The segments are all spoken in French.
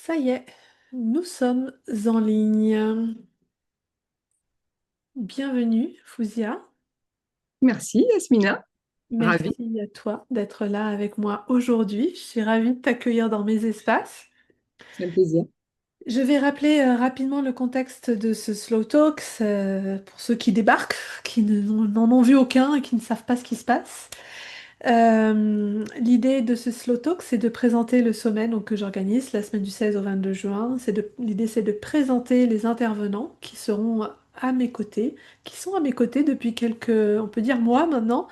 Ça y est, nous sommes en ligne. Bienvenue, Fouzia. Merci, Yasmina. Ravie, Merci à toi d'être là avec moi aujourd'hui. Je suis ravie de t'accueillir dans mes espaces. c'est un plaisir. Je vais rappeler rapidement le contexte de ce Slow Talks pour ceux qui débarquent, qui n'en ont vu aucun et qui ne savent pas ce qui se passe. L'idée de ce Slow Talk, c'est de présenter le sommet donc, que j'organise la semaine du 16 au 22 juin. L'idée, c'est de présenter les intervenants qui seront à mes côtés, qui sont à mes côtés depuis quelques, on peut dire mois maintenant,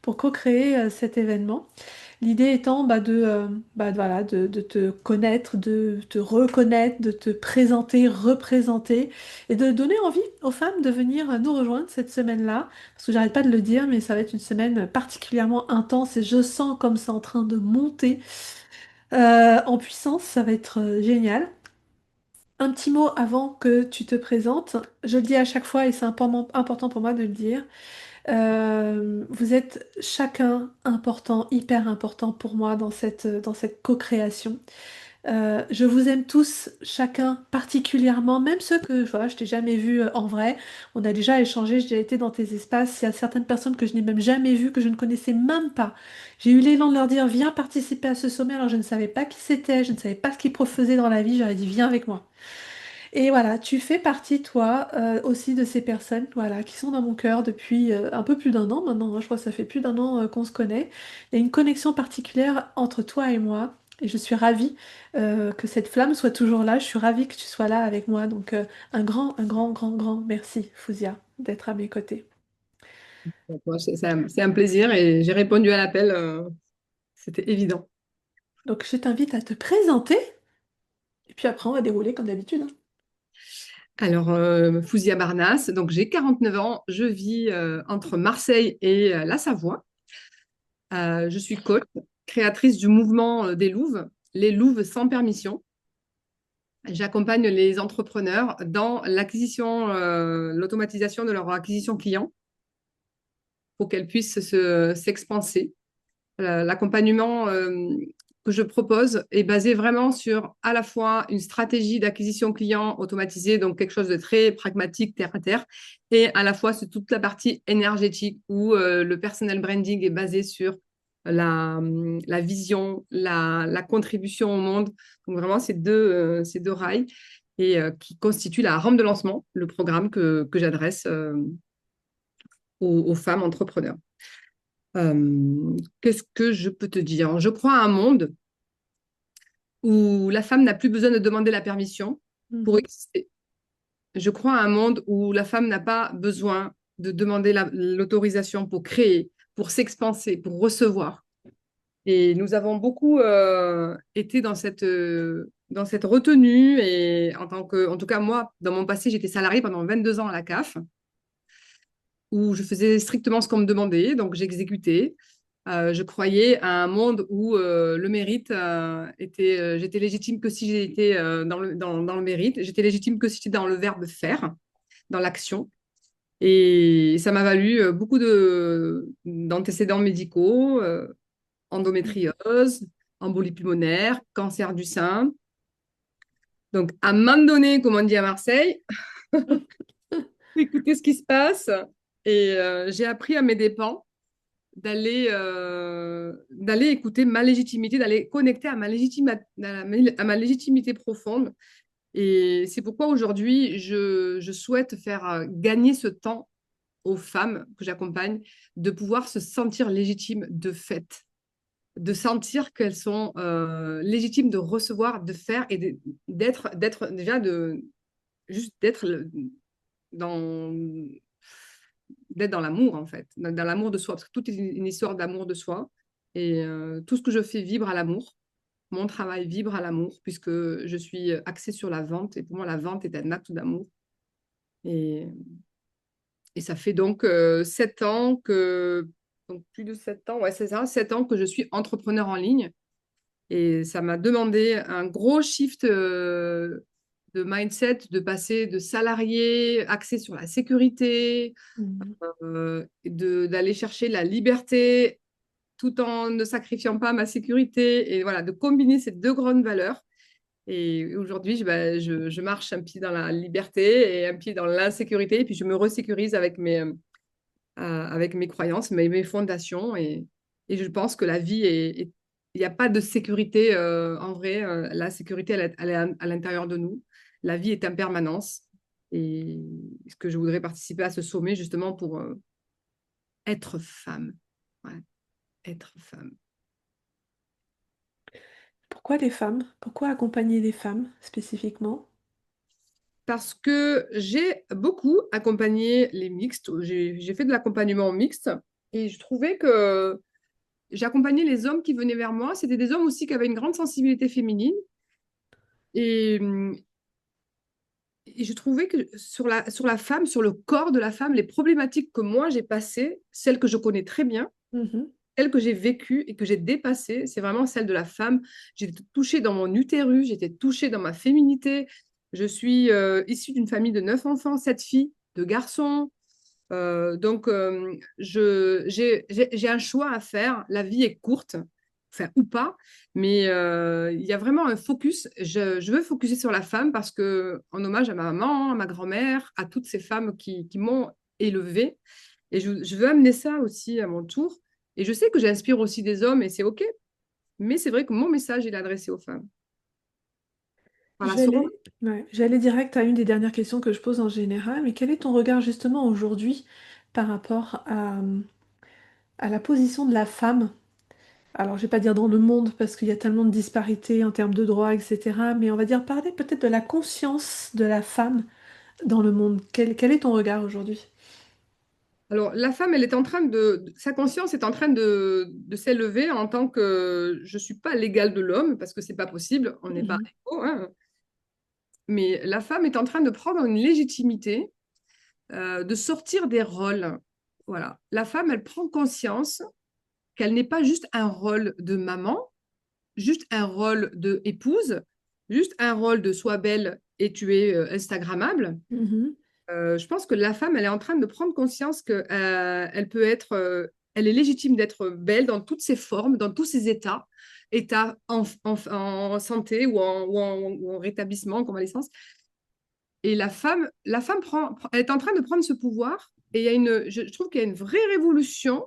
pour co-créer cet événement. L'idée étant voilà, de te connaître, de te reconnaître, de te présenter, représenter et de donner envie aux femmes de venir nous rejoindre cette semaine-là. Parce que j'arrête pas de le dire, mais ça va être une semaine particulièrement intense et je sens comme c'est en train de monter en puissance. Ça va être génial. Un petit mot avant que tu te présentes. Je le dis à chaque fois et c'est important pour moi de le dire. Vous êtes chacun important, hyper important pour moi dans cette co-création. Je vous aime tous, chacun particulièrement, même ceux que voilà, je t'ai jamais vu en vrai. On a déjà échangé, j'ai déjà été dans tes espaces. Il y a certaines personnes que je n'ai même jamais vues, que je ne connaissais même pas. J'ai eu l'élan de leur dire, viens participer à ce sommet. Alors je ne savais pas qui c'était, je ne savais pas ce qu'ils faisaient dans la vie. J'aurais dit, viens avec moi. Et voilà, tu fais partie, toi, aussi de ces personnes, voilà, qui sont dans mon cœur depuis un peu plus d'un an maintenant, hein. Je crois que ça fait plus d'un an qu'on se connaît. Il y a une connexion particulière entre toi et moi. Et je suis ravie que cette flamme soit toujours là. Je suis ravie que tu sois là avec moi. Donc, un grand merci, Fouzia, d'être à mes côtés. Donc, moi, c'est un plaisir et j'ai répondu à l'appel. C'était évident. Donc, je t'invite à te présenter. Et puis après, on va dérouler comme d'habitude, hein. Alors, Fouzia Barnas, donc j'ai 49 ans, je vis entre Marseille et la Savoie. Je suis coach, créatrice du mouvement des Louves, les Louves sans permission. J'accompagne les entrepreneurs dans l'acquisition, l'automatisation de leur acquisition client pour qu'elles puissent s'expanser. L'accompagnement que je propose est basé vraiment sur à la fois une stratégie d'acquisition client automatisée, donc quelque chose de très pragmatique, terre à terre, et à la fois c'est toute la partie énergétique où le personal branding est basé sur la vision, la contribution au monde. Donc vraiment ces deux rails et qui constituent la rampe de lancement, le programme que j'adresse aux femmes entrepreneurs. Qu'est-ce que je peux te dire? Je crois à un monde où la femme n'a plus besoin de demander la permission pour Mhm. exister. Je crois à un monde où la femme n'a pas besoin de demander l'autorisation pour créer, pour s'expanser, pour recevoir. Et nous avons beaucoup été dans cette retenue. Et en tout cas, moi, dans mon passé, j'étais salariée pendant 22 ans à la CAF, où je faisais strictement ce qu'on me demandait, donc j'exécutais. Je croyais à un monde où le mérite était, j'étais légitime que si j'étais dans le mérite, j'étais légitime que si j'étais dans le verbe faire, dans l'action. Et ça m'a valu beaucoup d'antécédents médicaux, endométriose, embolie pulmonaire, cancer du sein. Donc, à un moment donné, comme on dit à Marseille, écouter ce qui se passe. Et j'ai appris à mes dépens d'aller écouter ma légitimité, d'aller connecter à ma légitimité profonde. Et c'est pourquoi aujourd'hui, je souhaite faire gagner ce temps aux femmes que j'accompagne, de pouvoir se sentir légitimes de fait, de sentir qu'elles sont légitimes de recevoir, de faire et d'être déjà juste dans, d'être dans l'amour, en fait, dans l'amour de soi, parce que tout est une histoire d'amour de soi. Et tout ce que je fais vibre à l'amour. Mon travail vibre à l'amour, puisque je suis axée sur la vente. Et pour moi, la vente est un acte d'amour. Et, et ça fait donc 7 ans donc plus de 7 ans, ouais, c'est ça, 7 ans que je suis entrepreneur en ligne. Et ça m'a demandé un gros shift de mindset, de passer de salarié axé sur la sécurité, Mhm. d'aller chercher la liberté tout en ne sacrifiant pas ma sécurité et voilà, de combiner ces deux grandes valeurs. Et aujourd'hui, je marche un pied dans la liberté et un pied dans l'insécurité. Et puis, je me resécurise avec mes croyances, mes fondations. Et je pense que la vie il n'y a pas de sécurité en vrai. La sécurité, elle est à l'intérieur de nous. La vie est en permanence. Et ce que je voudrais participer à ce sommet justement pour être femme. Ouais, être femme. Pourquoi les femmes? Pourquoi accompagner les femmes spécifiquement? Parce que j'ai beaucoup accompagné les mixtes. J'ai fait de l'accompagnement mixte et je trouvais que j'accompagnais les hommes qui venaient vers moi. C'était des hommes aussi qui avaient une grande sensibilité féminine. Et, et je trouvais que sur la femme, sur le corps de la femme, les problématiques que moi j'ai passées, celles que je connais très bien, Mhm, celles que j'ai vécues et que j'ai dépassées, c'est vraiment celle de la femme. J'étais touchée dans mon utérus, j'étais touchée dans ma féminité. Je suis issue d'une famille de 9 enfants, 7 filles, 2 garçons. J'ai un choix à faire. La vie est courte, enfin, ou pas, mais il y a vraiment un focus. Je veux focuser sur la femme parce que, en hommage à ma maman, à ma grand-mère, à toutes ces femmes qui m'ont élevée. Et je veux amener ça aussi à mon tour. Et je sais que j'inspire aussi des hommes et c'est OK. Mais c'est vrai que mon message, il est adressé aux femmes. Par la J'allais, sororisme. ouais, j'allais direct à une des dernières questions que je pose en général, mais quel est ton regard justement aujourd'hui par rapport à la position de la femme? Alors, je vais pas dire dans le monde parce qu'il y a tellement de disparités en termes de droits, etc. Mais on va dire parler peut-être de la conscience de la femme dans le monde. Quel est ton regard aujourd'hui? Alors, la femme, elle est en train sa conscience est en train de s'élever en tant que je ne suis pas l'égale de l'homme, parce que c'est pas possible, on n'est pas Mhm, égaux, hein. Mais la femme est en train de prendre une légitimité, de sortir des rôles. Voilà. La femme, elle prend conscience qu'elle n'est pas juste un rôle de maman, juste un rôle de épouse, juste un rôle de sois belle et tu es Instagrammable. mhm, Je pense que la femme, elle est en train de prendre conscience que, elle peut être, elle est légitime d'être belle dans toutes ses formes, dans tous ses états, états en santé ou en rétablissement, en convalescence. Et la femme elle est en train de prendre ce pouvoir. Et il y a je trouve qu'il y a une vraie révolution.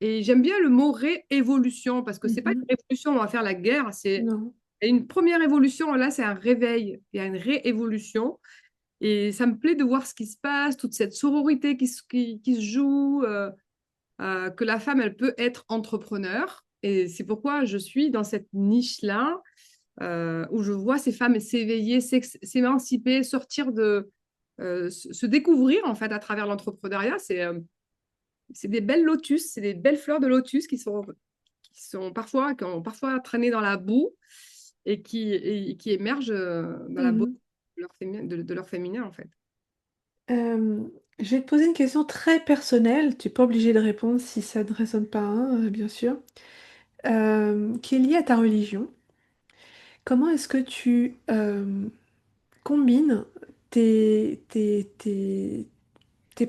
Et j'aime bien le mot réévolution parce que c'est pas mhm. une révolution, on va faire la guerre. C'est Non. une première évolution. Là, c'est un réveil. Il y a une réévolution. Et ça me plaît de voir ce qui se passe, toute cette sororité qui se joue, que la femme, elle peut être entrepreneur. Et c'est pourquoi je suis dans cette niche-là, où je vois ces femmes s'éveiller, s'émanciper, sortir se découvrir en fait à travers l'entrepreneuriat. C'est des belles lotus, c'est des belles fleurs de lotus qui ont parfois traîné dans la boue et qui émergent dans la beauté Mhm. de leur féminin en fait. Euh, je vais te poser une question très personnelle. Tu n'es pas obligé de répondre si ça ne résonne pas, hein, bien sûr. Qui est liée à ta religion. Comment est-ce que tu combines tes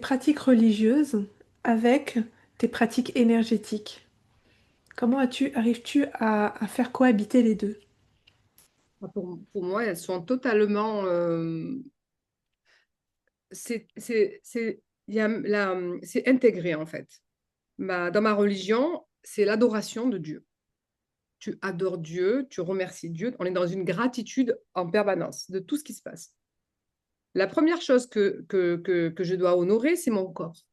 pratiques religieuses avec tes pratiques énergétiques? Comment arrives-tu à faire cohabiter les deux? Pour moi, elles sont totalement. Il y a c'est intégré en fait. Dans ma religion, c'est l'adoration de Dieu. Tu adores Dieu, tu remercies Dieu. On est dans une gratitude en permanence de tout ce qui se passe. La première chose que je dois honorer, c'est mon corps.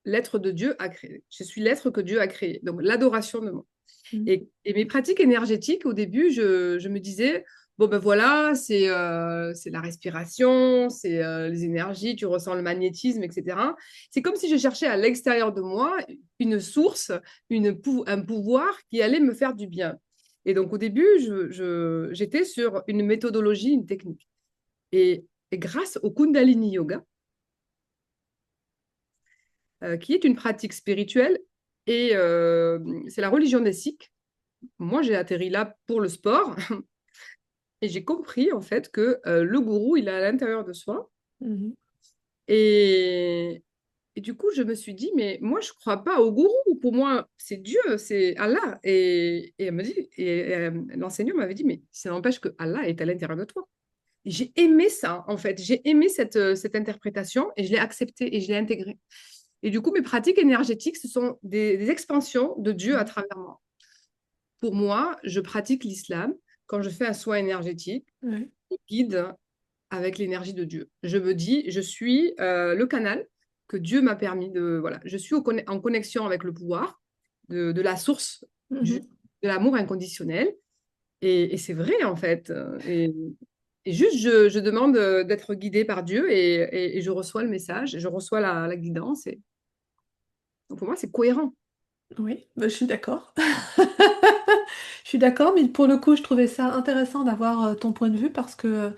L'être de Dieu a créé. Je suis l'être que Dieu a créé. Donc, l'adoration de moi. Mhm. Et mes pratiques énergétiques, au début, je me disais, bon ben voilà, c'est la respiration, c'est les énergies, tu ressens le magnétisme, etc. C'est comme si je cherchais à l'extérieur de moi une source, un pouvoir qui allait me faire du bien. Et donc au début, j'étais sur une méthodologie, une technique. Et grâce au Kundalini Yoga, qui est une pratique spirituelle, et c'est la religion des Sikhs. Moi, j'ai atterri là pour le sport. Et j'ai compris en fait que le gourou, il est à l'intérieur de soi. Mhm. Et, Et du coup, je me suis dit, mais moi, je ne crois pas au gourou. Pour moi, c'est Dieu, c'est Allah. Et elle me dit, l'enseignant m'avait dit, mais ça n'empêche que Allah est à l'intérieur de toi. Et j'ai aimé ça, en fait. J'ai aimé cette interprétation et je l'ai acceptée et je l'ai intégrée. Et du coup, mes pratiques énergétiques, ce sont des expansions de Dieu à travers moi. Pour moi, je pratique l'islam. Quand je fais un soin énergétique, Ouais. je guide avec l'énergie de Dieu. Je me dis, je suis le canal que Dieu m'a permis de... Voilà, je suis en connexion avec le pouvoir de la source du, Mhm. de l'amour inconditionnel. Et c'est vrai, en fait. Et juste, je demande d'être guidée par Dieu et je reçois le message, je reçois la guidance. Et... Donc pour moi, c'est cohérent. Oui, bah, je suis d'accord. Je suis d'accord, mais pour le coup, je trouvais ça intéressant d'avoir ton point de vue parce que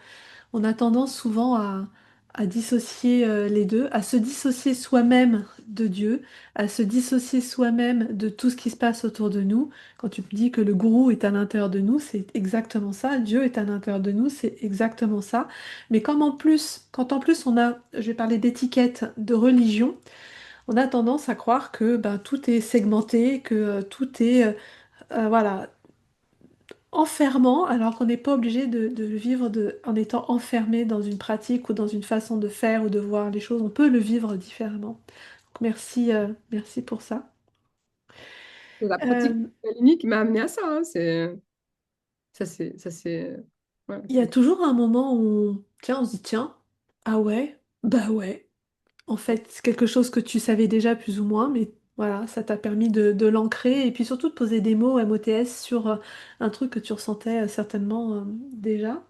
on a tendance souvent à dissocier les deux, à se dissocier soi-même de Dieu, à se dissocier soi-même de tout ce qui se passe autour de nous. Quand tu me dis que le gourou est à l'intérieur de nous, c'est exactement ça. Dieu est à l'intérieur de nous, c'est exactement ça. Mais comme en plus, quand en plus on a, je vais parler d'étiquette, de religion, on a tendance à croire que ben, tout est segmenté, que tout est voilà, enfermant, alors qu'on n'est pas obligé de le vivre en étant enfermé dans une pratique ou dans une façon de faire ou de voir les choses. On peut le vivre différemment. Donc, merci, merci pour ça. C'est la pratique Euh, clinique qui m'a amené à ça. Hein. Ouais, il y a toujours un moment où tiens, on se dit, tiens, ah ouais, bah ouais. En fait, c'est quelque chose que tu savais déjà plus ou moins, mais voilà, ça t'a permis de l'ancrer et puis surtout de poser des mots MOTS sur un truc que tu ressentais certainement déjà.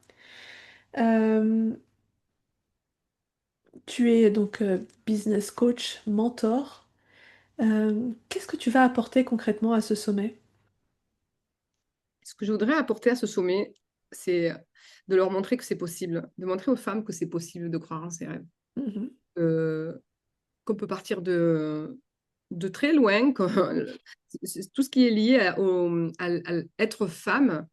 Euh, Tu es donc business coach, mentor. Qu'est-ce que tu vas apporter concrètement à ce sommet? ce que je voudrais apporter à ce sommet, c'est de leur montrer que c'est possible, de montrer aux femmes que c'est possible de croire en ses rêves, Mhm, euh, qu'on peut partir de très loin, tout ce qui est lié à être femme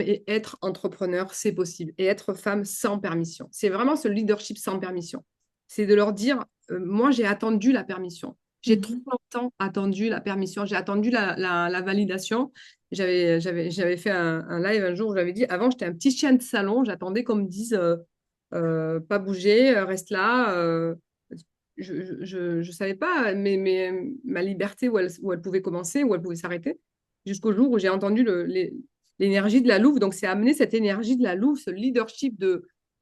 et être entrepreneur, c'est possible. Et être femme sans permission. C'est vraiment ce leadership sans permission. C'est de leur dire, moi j'ai attendu la permission. J'ai trop mhm, longtemps attendu la permission, j'ai attendu la validation. J'avais fait un live un jour où j'avais dit, avant j'étais un petit chien de salon, j'attendais qu'on me dise, pas bouger, reste là. Je savais pas ma liberté où elle pouvait commencer, où elle pouvait s'arrêter, jusqu'au jour où j'ai entendu l'énergie de la louve. Donc, c'est amener cette énergie de la louve, ce leadership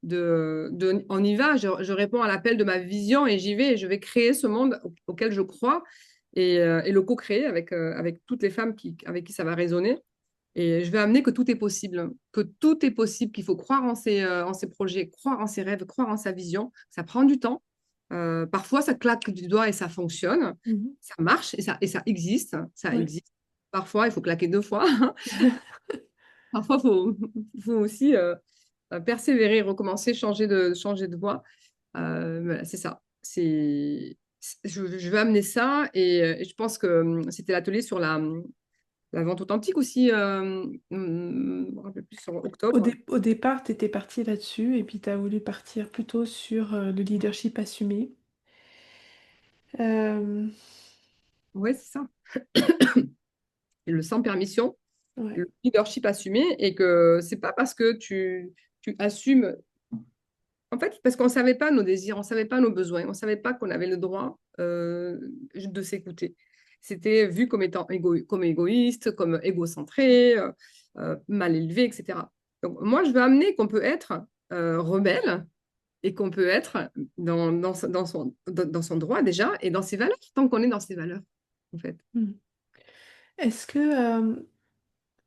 on y va, je réponds à l'appel de ma vision et j'y vais et je vais créer ce monde auquel je crois et le co-créer avec toutes les femmes avec qui ça va résonner. Et je vais amener que tout est possible, que tout est possible, qu'il faut croire en ses projets, croire en ses rêves, croire en sa vision. Ça prend du temps. Parfois, ça claque du doigt et ça fonctionne. mhm. Ça marche et ça existe. Ça Ouais. existe. Parfois, il faut claquer deux fois. Parfois, faut aussi persévérer, recommencer, changer de voie. Voilà, c'est ça. Je veux amener ça et je pense que c'était l'atelier sur la vente authentique aussi, je me rappelle plus, sur octobre. Au départ, tu étais parti là-dessus et puis tu as voulu partir plutôt sur le leadership assumé. Euh, Ouais, c'est ça. Et le sans permission, ouais. le leadership assumé, et que c'est pas parce que tu assumes. En fait, parce qu'on ne savait pas nos désirs, on ne savait pas nos besoins, on ne savait pas qu'on avait le droit de s'écouter. C'était vu comme étant comme égoïste, comme égocentré, mal élevé, etc. Donc, moi, je veux amener qu'on peut être rebelle et qu'on peut être dans son droit déjà et dans ses valeurs, tant qu'on est dans ses valeurs, en fait. Mhm. Est-ce que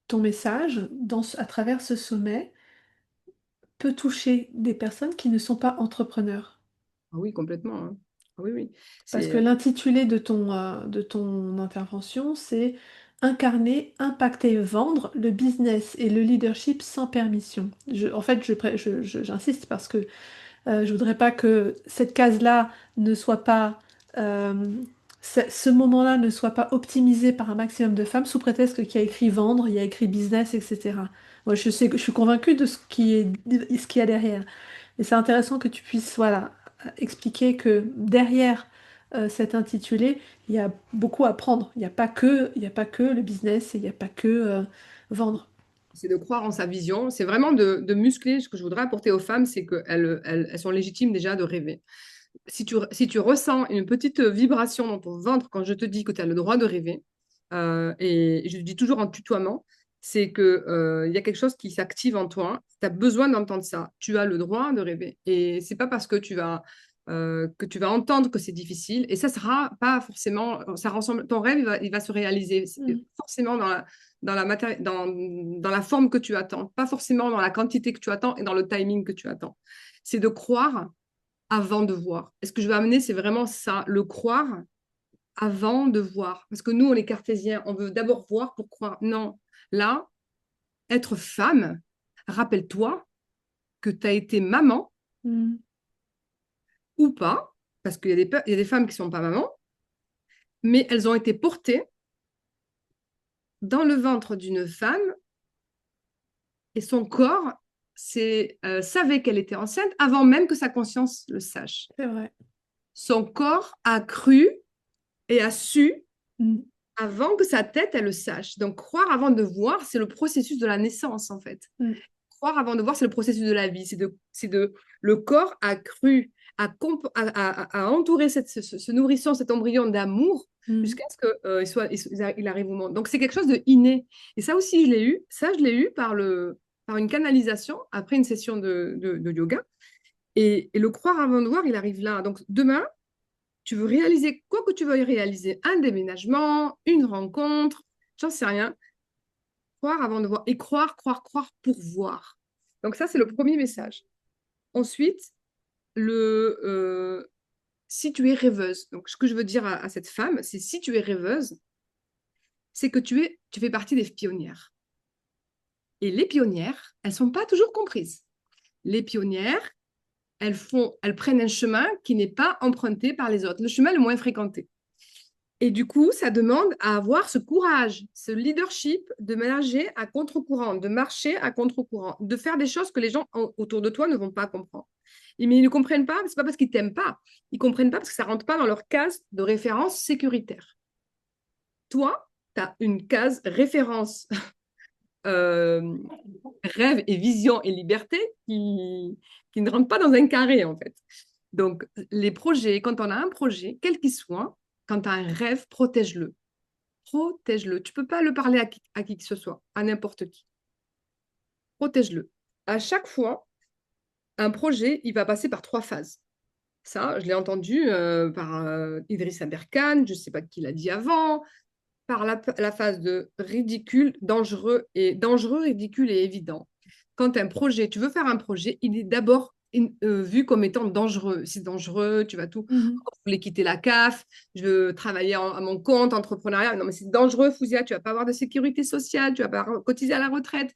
ton message à travers ce sommet peut toucher des personnes qui ne sont pas entrepreneurs? Ah oui, complètement. Hein. Ah oui, oui. Parce C'est que l'intitulé de ton intervention, c'est incarner, impacter, vendre le business et le leadership sans permission. En fait, j'insiste parce que je voudrais pas que cette case-là ne soit pas, euh, ce moment-là ne soit pas optimisé par un maximum de femmes sous prétexte qu'il y a écrit vendre, il y a écrit business, etc. Moi, je sais, je suis convaincue de ce qu'il y a derrière. Et c'est intéressant que tu puisses, voilà, expliquer que derrière cet intitulé, il y a beaucoup à prendre. Il y a pas que le business et il n'y a pas que vendre. C'est de croire en sa vision. C'est vraiment de muscler. Ce que je voudrais apporter aux femmes, c'est qu'elles sont légitimes déjà de rêver. Si tu ressens une petite vibration dans ton ventre quand je te dis que tu as le droit de rêver, et je le dis toujours en tutoiement, c'est que, il y a quelque chose qui s'active en toi. Tu as besoin d'entendre ça. Tu as le droit de rêver. Et c'est pas parce que tu vas entendre que c'est difficile. Et ça sera pas forcément, ça ressemble, ton rêve, il va se réaliser Mm. forcément dans la forme que tu attends, pas forcément dans la quantité que tu attends et dans le timing que tu attends. C'est de croire avant de voir. Et ce que je veux amener, c'est vraiment ça, le croire avant de voir. Parce que nous, on est cartésiens, on veut d'abord voir pour croire. Non, là, être femme, rappelle-toi que tu as été maman Mm. ou pas, parce qu'il y a des femmes qui ne sont pas mamans, mais elles ont été portées dans le ventre d'une femme et son corps savait qu'elle était enceinte avant même que sa conscience le sache. C'est vrai. Son corps a cru et a su Mm. avant que sa tête, elle le sache. Donc, croire avant de voir, c'est le processus de la naissance, en fait. Mm. Croire avant de voir, c'est le processus de la vie. Le corps a cru, a entouré ce nourrisson, cet embryon d'amour Mm. jusqu'à ce qu'il arrive au monde. Donc, c'est quelque chose de inné. Et ça aussi, je l'ai eu. Ça, je l'ai eu par une canalisation après une session de yoga. Et le croire avant de voir, il arrive là. Donc, demain, tu veux réaliser quoi que tu veuilles réaliser, un déménagement, une rencontre, j'en sais rien. Croire avant de voir. Et croire, croire, croire pour voir. Donc ça, c'est le premier message. Ensuite, si tu es rêveuse. Donc ce que je veux dire à cette femme, c'est si tu es rêveuse, c'est que tu fais partie des pionnières. Et les pionnières, elles ne sont pas toujours comprises. Les pionnières, elles prennent un chemin qui n'est pas emprunté par les autres, le chemin le moins fréquenté. Et du coup, ça demande à avoir ce courage, ce leadership de ménager à contre-courant, de marcher à contre-courant, de faire des choses que les gens autour de toi ne vont pas comprendre. Mais ils ne comprennent pas, c'est pas parce qu'ils t'aiment pas. Ils comprennent pas parce que ça rentre pas dans leur case de référence sécuritaire. Toi, tu as une case référence euh, rêve et vision et liberté qui ne rentre pas dans un carré, en fait. Donc, les projets, quand on a un projet, quel qu'il soit, quand tu as un rêve, protège-le. Protège-le. Tu peux pas le parler à qui que ce soit, à n'importe qui. Protège-le. À chaque fois, un projet, il va passer par 3 phases. Ça, je l'ai entendu par Idriss Aberkan, je ne sais pas qui l'a dit avant, par la phase de ridicule, dangereux, ridicule et évident. Quand un projet, tu veux faire un projet, il est d'abord vu comme étant dangereux. C'est dangereux, tu vas tout. Mhm. Je voulais quitter la CAF, je veux travailler à mon compte, entrepreneuriat. Non, mais c'est dangereux, Fouzia, tu vas pas avoir de sécurité sociale, tu vas pas cotiser à la retraite.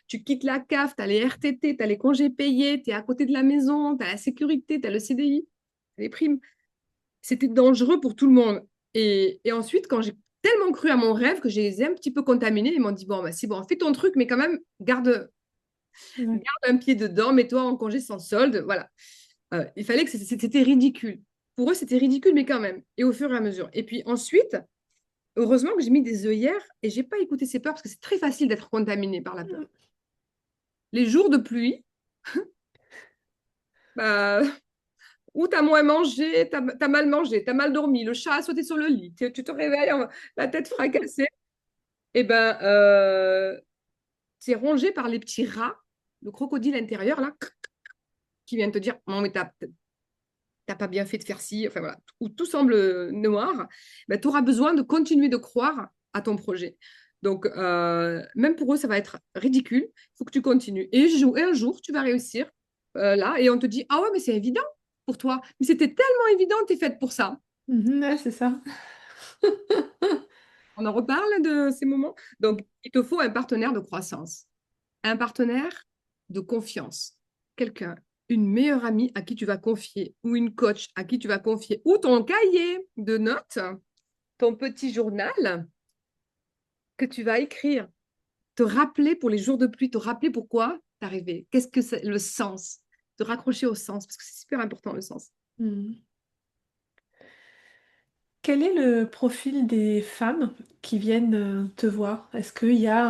Tu quittes la CAF, tu as les RTT, tu as les congés payés, tu es à côté de la maison, tu as la sécurité, tu as le CDI, les primes. C'était dangereux pour tout le monde. Et ensuite, quand j'ai tellement cru à mon rêve que je les ai un petit peu contaminés, ils m'ont dit, bon, bah, c'est bon, fais ton truc, mais quand même, Ouais. garde un pied dedans, mets-toi en congé sans solde. Voilà. Il fallait que c'était ridicule. Pour eux, c'était ridicule, mais quand même. Et au fur et à mesure. Et puis ensuite, heureusement que j'ai mis des œillères et j'ai pas écouté ces peurs parce que c'est très facile d'être contaminé par la peur. Les jours de pluie, bah, ou tu as moins mangé, tu as mal mangé, tu as mal dormi, le chat a sauté sur le lit, tu te réveilles la tête fracassée, et ben, tu es rongé par les petits rats, le crocodile intérieur, là, qui vient te dire, non, mais t'as pas bien fait de faire ci, enfin voilà, où tout semble noir, ben, tu auras besoin de continuer de croire à ton projet. Donc, même pour eux, ça va être ridicule, il faut que tu continues. Et un jour, tu vas réussir là, et on te dit, ah ouais, mais c'est évident pour toi. Mais c'était tellement évident, tu es faite pour ça. Mhm, ouais, c'est ça. On en reparle de ces moments. Donc, il te faut un partenaire de croissance, un partenaire de confiance, quelqu'un, une meilleure amie à qui tu vas confier, ou une coach à qui tu vas confier, ou ton cahier de notes, ton petit journal que tu vas écrire, te rappeler pour les jours de pluie, te rappeler pourquoi tu es arrivé, qu'est-ce que c'est le sens, te raccrocher au sens, parce que c'est super important le sens. Mhm. Quel est le profil des femmes qui viennent te voir? Est-ce qu'il y a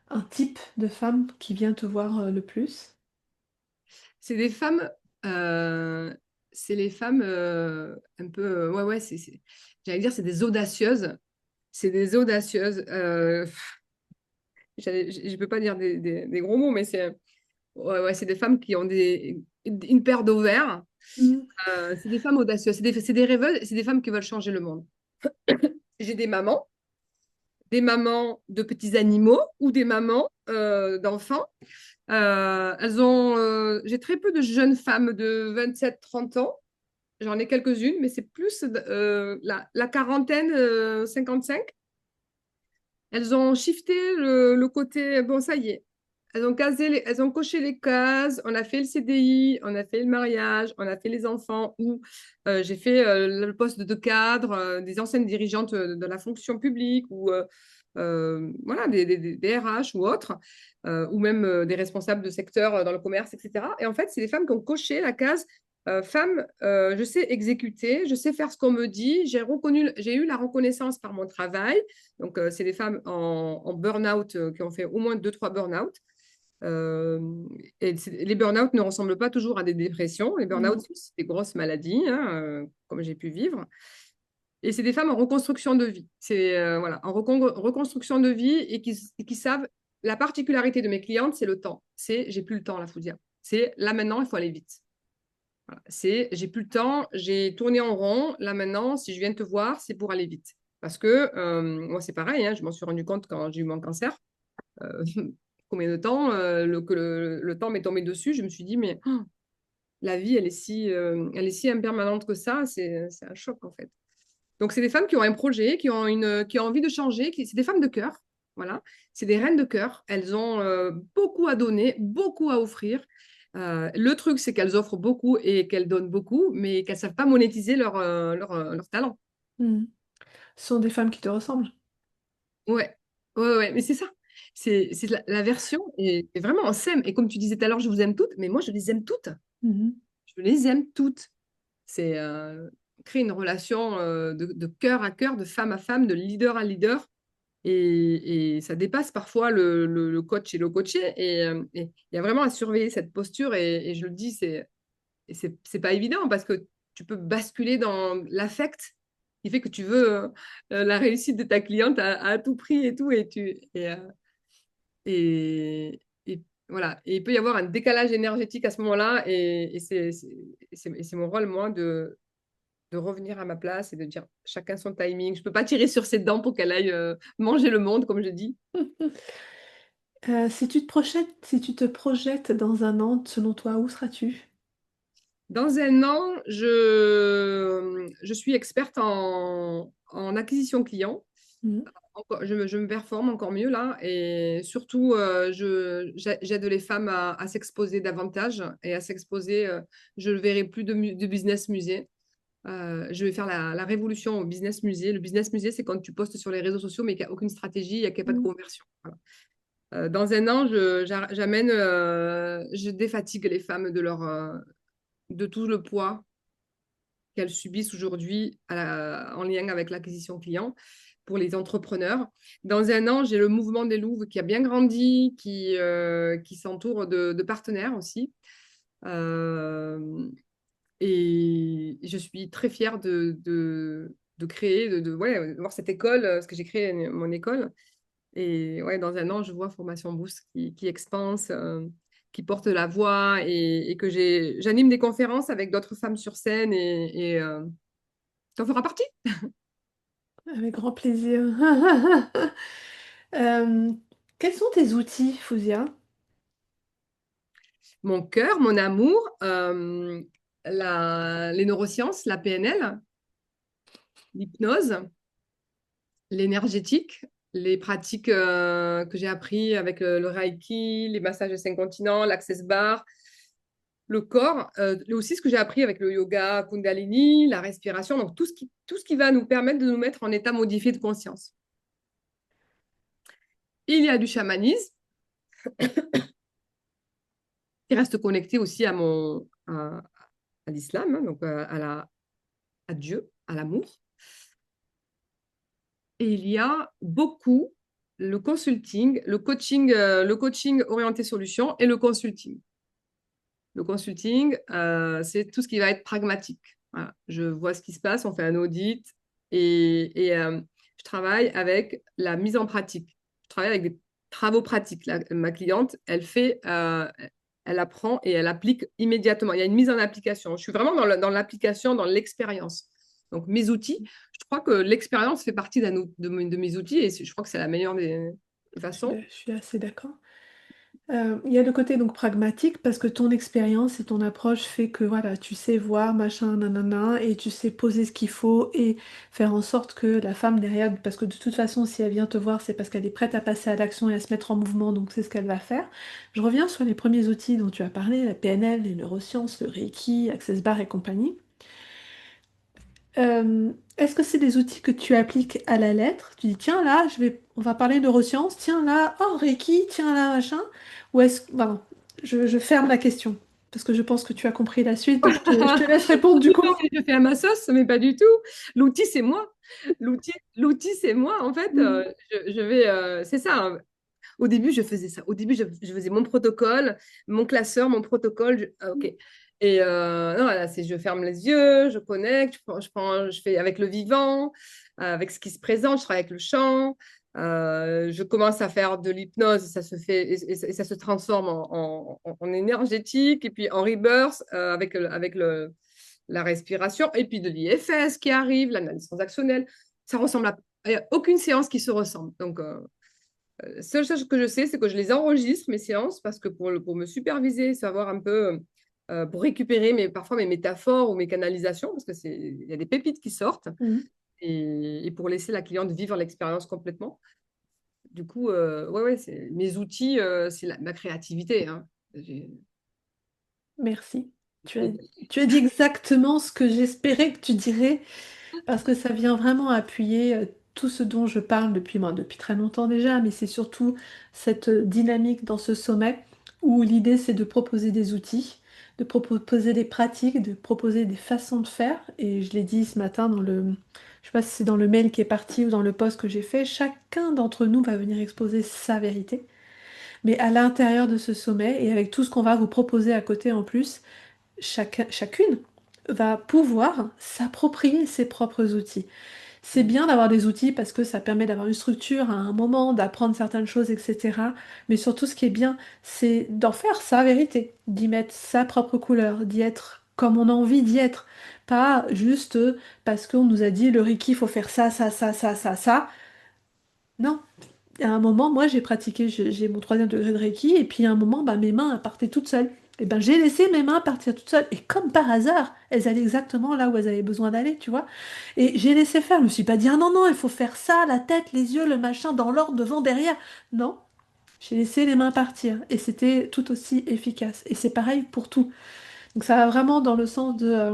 un type de femme qui vient te voir le plus? C'est des femmes, c'est les femmes un peu, ouais, ouais, j'allais dire, c'est des audacieuses. C'est des audacieuses. Je peux pas dire des gros mots, mais ouais, ouais, c'est des femmes qui ont une paire d'ovaires. Mm. C'est des femmes audacieuses. C'est des rêveuses. C'est des femmes qui veulent changer le monde. J'ai des mamans de petits animaux ou des mamans d'enfants. J'ai très peu de jeunes femmes de 27-30 ans. J'en ai quelques-unes, mais c'est plus la quarantaine, 55. Elles ont shifté le côté, bon, ça y est. Elles ont coché les cases. On a fait le CDI, on a fait le mariage, on a fait les enfants. Ou j'ai fait le poste de cadre, des anciennes dirigeantes de la fonction publique ou voilà, des RH ou autres, ou même des responsables de secteur dans le commerce, etc. Et en fait, c'est des femmes qui ont coché la case femme, je sais exécuter, je sais faire ce qu'on me dit, j'ai eu la reconnaissance par mon travail. Donc, c'est des femmes en burn-out qui ont fait au moins deux, trois burn-out. Euh, les burn-out ne ressemblent pas toujours à des dépressions. Les burn-out, Non. c'est des grosses maladies, hein, comme j'ai pu vivre. Et c'est des femmes en reconstruction de vie. C'est voilà, en reconstruction de vie et qui savent. La particularité de mes clientes, c'est le temps. C'est j'ai plus le temps, la Foudia. C'est là maintenant, il faut aller vite. Voilà. C'est j'ai plus le temps, j'ai tourné en rond. Là maintenant, si je viens te voir, c'est pour aller vite. Parce que moi, c'est pareil, hein, je m'en suis rendu compte quand j'ai eu mon cancer. Euh, combien de temps que le temps m'est tombé dessus, je me suis dit, mais oh, la vie, elle est si impermanente que ça, c'est un choc en fait. Donc, c'est des femmes qui ont un projet, qui ont envie de changer, c'est des femmes de cœur, voilà. C'est des reines de cœur. Elles ont beaucoup à donner, beaucoup à offrir. Le truc, c'est qu'elles offrent beaucoup et qu'elles donnent beaucoup, mais qu'elles ne savent pas monétiser leur talent. Mm. Ce sont des femmes qui te ressemblent. Ouais, ouais, ouais, mais c'est ça. C'est la version, et vraiment, on s'aime. Et comme tu disais tout à l'heure, je vous aime toutes, mais moi, je les aime toutes. Mhm. Je les aime toutes. C'est créer une relation de cœur à cœur, de femme à femme, de leader à leader. Et ça dépasse parfois le coach et le coaché. Et il y a vraiment à surveiller cette posture. Et je le dis, c'est pas évident parce que tu peux basculer dans l'affect qui fait que tu veux la réussite de ta cliente à tout prix et tout. Et voilà. Et il peut y avoir un décalage énergétique à ce moment-là. Et c'est mon rôle, moi, de revenir à ma place et de dire chacun son timing. Je peux pas tirer sur ses dents pour qu'elle aille manger le monde, comme je dis. Si tu te projettes dans un an, selon toi, où seras-tu? Dans un an, je suis experte en acquisition client. Mhm. Je me performe encore mieux là. Et surtout, j'aide les femmes à s'exposer davantage et à s'exposer. Je ne verrai plus de business musée. Je vais faire la révolution au business musée. Le business musée, c'est quand tu postes sur les réseaux sociaux, mais qu'il n'y a aucune stratégie, il n'y a pas de Mhm. conversion. Voilà. Dans un an, je défatigue les femmes de tout le poids qu'elles subissent aujourd'hui en lien avec l'acquisition client pour les entrepreneurs. Dans un an, j'ai le mouvement des Louves qui a bien grandi, qui s'entoure de partenaires aussi. Euh, et je suis très fière de créer, ouais, de voir cette école, parce que j'ai créé mon école. Et ouais, dans un an, je vois Formation Boost qui expanse, qui porte la voix et que j'anime des conférences avec d'autres femmes sur scène et t'en feras partie. Avec grand plaisir. Euh, Quels sont tes outils, Fouzia? Mon cœur, mon amour, les neurosciences, la PNL, l'hypnose, l'énergétique, les pratiques que j'ai appris avec le Reiki, les massages de 5 continents, l'Access Bar, le corps, et aussi ce que j'ai appris avec le yoga Kundalini, la respiration, donc tout ce qui va nous permettre de nous mettre en état modifié de conscience. Il y a du chamanisme qui reste connecté aussi à l'islam, hein, donc à Dieu, à l'amour. et il y a beaucoup le coaching orienté solution et le consulting. Le consulting, c'est tout ce qui va être pragmatique. Voilà. Je vois ce qui se passe, on fait un audit et je travaille avec la mise en pratique. Je travaille avec des travaux pratiques. Ma cliente, elle apprend et elle applique immédiatement. Il y a une mise en application. Je suis vraiment dans l'application, dans l'expérience. Donc, mes outils, je crois que l'expérience fait partie de mes outils et je crois que c'est la meilleure des façons. Je suis assez d'accord. Il y a le côté donc pragmatique parce que ton expérience et ton approche fait que voilà, tu sais voir machin nanana et tu sais poser ce qu'il faut et faire en sorte que la femme derrière, parce que de toute façon si elle vient te voir c'est parce qu'elle est prête à passer à l'action et à se mettre en mouvement donc c'est ce qu'elle va faire. Je reviens sur les premiers outils dont tu as parlé, la PNL, les neurosciences, le Reiki, Access Bar et compagnie. Est-ce que c'est des outils que tu appliques à la lettre? Tu dis, tiens là, on va parler neurosciences, tiens là, oh Reiki, tiens là, machin. Ou est-ce que, pardon, je ferme la question parce que je pense que tu as compris la suite, donc je te laisse répondre du Oui, coup. non, mais je fais à ma sauce, mais pas du tout. L'outil, c'est moi. L'outil, c'est moi. En fait, Mm. je vais. C'est ça, hein. Au début, je faisais ça. Au début, je faisais mon protocole, mon classeur, mon protocole. Ok. Et non, là, je ferme les yeux, je connecte, je fais avec le vivant, avec ce qui se présente, je travaille avec le chant. Je commence à faire de l'hypnose, ça se fait et ça se transforme en énergétique et puis en rebirth la respiration et puis de l'IFS qui arrive, l'analyse transactionnelle. Ça ressemble à il n'y a aucune séance qui se ressemble. Donc, la seule chose que je sais, c'est que je les enregistre, mes séances, parce que pour me superviser, savoir un peu, pour récupérer parfois mes métaphores ou mes canalisations, parce il y a des pépites qui sortent, Mm. et pour laisser la cliente vivre l'expérience complètement. Du coup, ouais, mes outils, c'est ma créativité, hein. J'ai- Merci. Tu as dit exactement ce que j'espérais que tu dirais parce que ça vient vraiment appuyer tout ce dont je parle depuis moi, depuis très longtemps déjà, mais c'est surtout cette dynamique dans ce sommet où l'idée c'est de proposer des outils, de proposer des pratiques, de proposer des façons de faire. Et je l'ai dit ce matin je sais pas si c'est dans le mail qui est parti ou dans le post que j'ai fait, chacun d'entre nous va venir exposer sa vérité. Mais à l'intérieur de ce sommet et avec tout ce qu'on va vous proposer à côté en plus, chacune va pouvoir s'approprier ses propres outils. C'est bien d'avoir des outils parce que ça permet d'avoir une structure à un moment, d'apprendre certaines choses, etc. Mais surtout, ce qui est bien, c'est d'en faire sa vérité, d'y mettre sa propre couleur, d'y être comme on a envie d'y être. Pas juste parce qu'on nous a dit le Reiki, il faut faire ça, ça, ça, ça, ça, ça. Non. À un moment, moi, j'ai pratiqué, j'ai mon troisième degré de Reiki, et puis à un moment, bah, mes mains elles partaient toutes seules. Et ben, j'ai laissé mes mains partir toutes seules. Et comme par hasard, elles allaient exactement là où elles avaient besoin d'aller, tu vois. Et j'ai laissé faire. Je me suis pas dit, ah non, non, il faut faire ça, la tête, les yeux, le machin, dans l'ordre, devant, derrière. Non, j'ai laissé les mains partir. Et c'était tout aussi efficace. Et c'est pareil pour tout. Donc ça va vraiment dans le sens de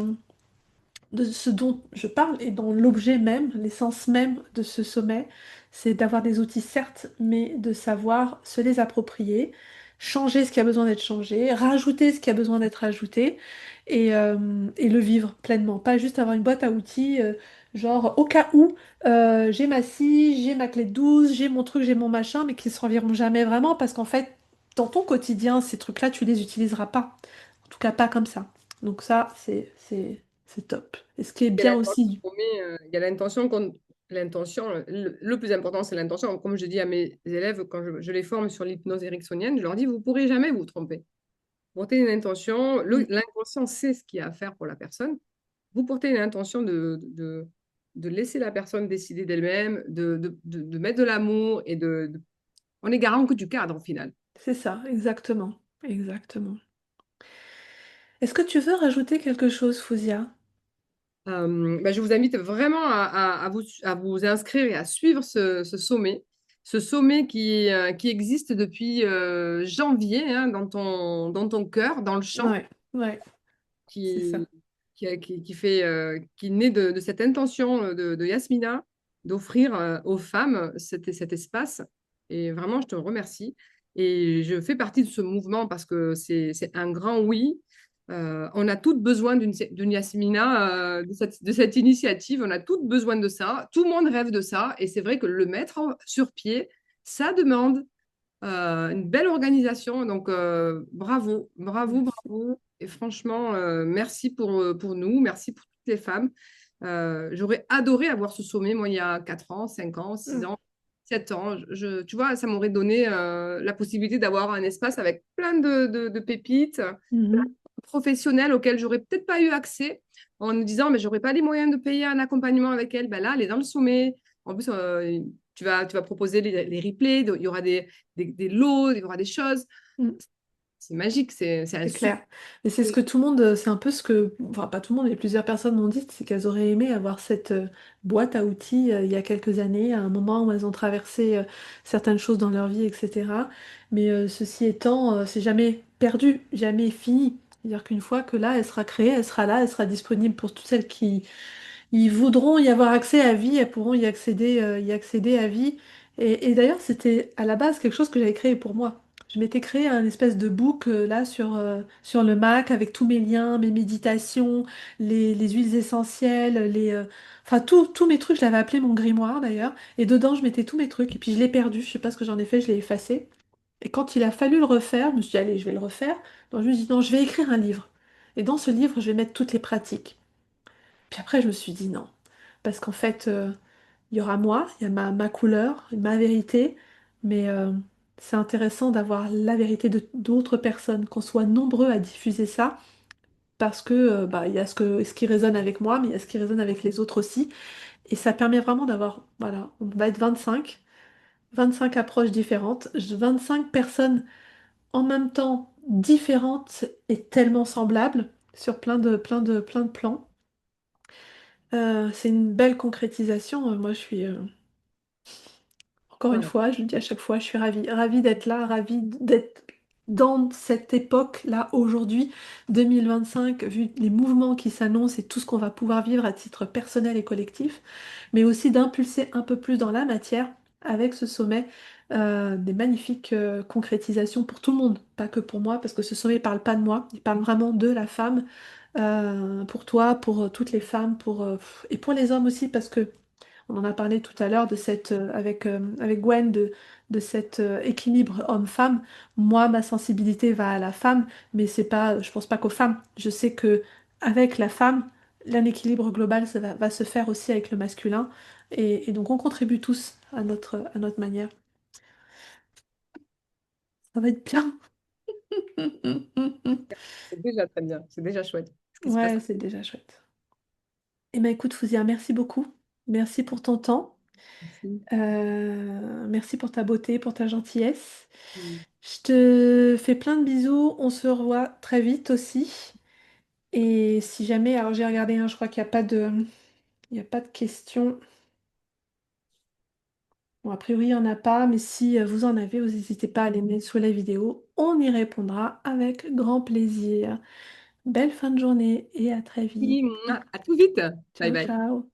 ce dont je parle et dans l'objet même, l'essence même de ce sommet, c'est d'avoir des outils certes, mais de savoir se les approprier, changer ce qui a besoin d'être changé, rajouter ce qui a besoin d'être ajouté et le vivre pleinement. Pas juste avoir une boîte à outils, genre au cas où j'ai ma scie, j'ai ma clé de 12, j'ai mon truc, j'ai mon machin, mais qui ne serviront jamais vraiment parce qu'en fait, dans ton quotidien, ces trucs-là, tu les utiliseras pas. En tout cas, pas comme ça. Donc ça, c'est top. Et ce qui est Il y a bien l'intention aussi, qu'on met, il y a l'intention, le plus important, c'est l'intention. Comme je dis à mes élèves, quand je les forme sur l'hypnose ericksonienne, je leur dis, vous ne pourrez jamais vous tromper. Portez une intention, mm, l'inconscient sait ce qu'il y a à faire pour la personne. Vous portez une intention de laisser la personne décider d'elle-même, de mettre de l'amour on est garant que du cadre au final. c'est ça, exactement. Exactement. Est-ce que tu veux rajouter quelque chose, Fouzia? Bah, je vous invite vraiment à vous inscrire et à suivre ce sommet qui existe depuis janvier, hein, dans ton cœur, dans le champ, Ouais, ouais, c'est ça. qui, qui naît de cette intention de Yasmina d'offrir aux femmes cet espace. Et vraiment, je te remercie. Et je fais partie de ce mouvement parce que c'est un grand oui. On a toutes besoin d'une Yasmina, de cette initiative. On a toutes besoin de ça. Tout le monde rêve de ça. Et c'est vrai que le mettre sur pied, ça demande une belle organisation. Donc, bravo, bravo, Merci. bravo. Et franchement, merci pour nous. Merci pour toutes les femmes. J'aurais adoré avoir ce sommet, moi, il y a 4 ans, 5 ans, 6 Mm. ans, 7 ans. Tu vois, ça m'aurait donné la possibilité d'avoir un espace avec plein de pépites Mhm. professionnelles auxquelles j'aurais peut-être pas eu accès en me disant, mais j'aurais pas les moyens de payer un accompagnement avec elle. Ben là, elle est dans le sommet. En plus, tu vas proposer les replays, il y aura des lots, il y aura des choses. Mm. C'est magique, c'est un C'est super. clair. Et c'est ce que tout le monde, c'est un peu ce que, enfin pas tout le monde, mais plusieurs personnes m'ont dit, c'est qu'elles auraient aimé avoir cette boîte à outils il y a quelques années, à un moment où elles ont traversé certaines choses dans leur vie, etc. Mais ceci étant, c'est jamais perdu, jamais fini. C'est-à-dire qu'une fois que là, elle sera créée, elle sera là, elle sera disponible pour toutes celles qui ils voudront y avoir accès à vie, elles pourront y accéder à vie. Et d'ailleurs, c'était à la base quelque chose que j'avais créé pour moi. Je m'étais créé un espèce de book là sur le Mac avec tous mes liens, mes méditations, les huiles essentielles, enfin tous mes trucs. Je l'avais appelé mon grimoire d'ailleurs. Et dedans, je mettais tous mes trucs. Et puis je l'ai perdu. Je sais pas ce que j'en ai fait. Je l'ai effacé. Et quand il a fallu le refaire, je me suis dit, allez, je vais le refaire. Donc je me suis dit, non, je vais écrire un livre. Et dans ce livre, je vais mettre toutes les pratiques. Puis après, je me suis dit non. Parce qu'en fait, il y aura moi, il y a ma couleur, ma vérité, mais c'est intéressant d'avoir la vérité de d'autres personnes, qu'on soit nombreux à diffuser ça, parce que bah, il y a ce qui résonne avec moi, mais il y a ce qui résonne avec les autres aussi. Et ça permet vraiment d'avoir, voilà, on va être 25 approches différentes, 25 personnes en même temps différentes et tellement semblables sur plein de plans. C'est une belle concrétisation. Moi, je suis, encore une Voilà. fois, je le dis à chaque fois, je suis ravie, ravie d'être là, ravie d'être dans cette époque-là, aujourd'hui, 2025, vu les mouvements qui s'annoncent et tout ce qu'on va pouvoir vivre à titre personnel et collectif, mais aussi d'impulser un peu plus dans la matière avec ce sommet. Des magnifiques concrétisations pour tout le monde, pas que pour moi, parce que ce sommet parle pas de moi, il parle vraiment de la femme, pour toi, pour toutes les femmes, et pour les hommes aussi, parce que on en a parlé tout à l'heure de avec Gwen de cet équilibre homme-femme. Moi, ma sensibilité va à la femme, mais c'est pas, je pense pas qu'aux femmes. Je sais que avec la femme, un équilibre global va se faire aussi avec le masculin. Et donc on contribue tous à notre manière. Ça va être bien. C'est déjà très bien, c'est déjà chouette ce qui se passe. Ouais, c'est déjà chouette. Eh bien écoute, Fouzia, merci beaucoup. Merci pour ton temps. Merci. Merci pour ta beauté, pour ta gentillesse. Je te fais plein de bisous. On se revoit très vite aussi. Et si jamais, alors j'ai regardé, hein, je crois il y a pas de questions. Bon, a priori, il n'y en a pas, mais si vous en avez, vous n'hésitez pas à les mettre sous la vidéo. On y répondra avec grand plaisir. Belle fin de journée et à très vite. Merci. À tout vite. Bye Ciao, bye. ciao.